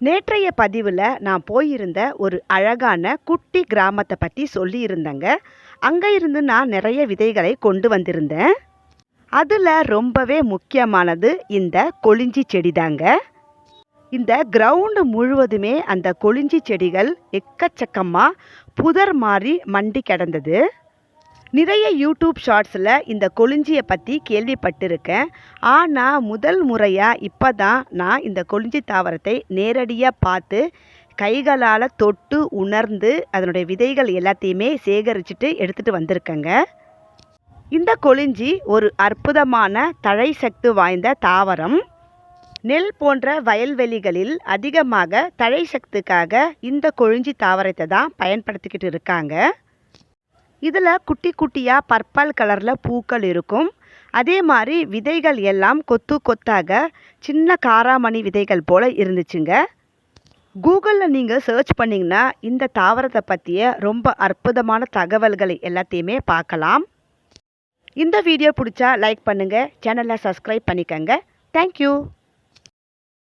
நேற்றைய பதிவில் நான் போயிருந்த ஒரு அழகான குட்டி கிராமத்தை பற்றி சொல்லியிருந்தேங்க. அங்கே இருந்து நான் நிறைய விதைகளை கொண்டு வந்திருந்தேன். அதில் ரொம்பவே முக்கியமானது இந்த கொளிஞ்சி செடி தாங்க. இந்த கிரவுண்டு முழுவதுமே அந்த கொளிஞ்சி செடிகள் எக்கச்சக்கமாக புதர் மாதிரி மண்டி கிடந்தது. நிறைய யூடியூப் ஷார்ட்ஸில் இந்த கொளிஞ்சியை பற்றி கேள்விப்பட்டிருக்கேன். ஆனால் முதல் முறையாக இப்போ தான் நான் இந்த கொளிஞ்சி தாவரத்தை நேரடியாக பார்த்து கைகளால் தொட்டு உணர்ந்து அதனுடைய விதைகள் எல்லாத்தையுமே சேகரிச்சுட்டு எடுத்துகிட்டு வந்திருக்கேங்க. இந்த கொளிஞ்சி ஒரு அற்புதமான தழை சக்தி வாய்ந்த தாவரம். நெல் போன்ற வயல்வெளிகளில் அதிகமாக தழை சக்திக்காக இந்த கொளிஞ்சி தாவரத்தை தான் பயன்படுத்திக்கிட்டு இருக்காங்க. இதில் குட்டி குட்டியாக பர்பிள் கலரில் பூக்கள் இருக்கும். அதே மாதிரி விதைகள் எல்லாம் கொத்து கொத்தாக சின்ன காராமணி விதைகள் போல் இருந்துச்சுங்க. கூகுளில் நீங்கள் சர்ச் பண்ணிங்கன்னா இந்த தாவரத்தை பற்றிய ரொம்ப அற்புதமான தகவல்களை எல்லாத்தையுமே பார்க்கலாம். இந்த வீடியோ பிடிச்சா லைக் பண்ணுங்கள், சேனலை சப்ஸ்கிரைப் பண்ணிக்கோங்க. தேங்க்யூ.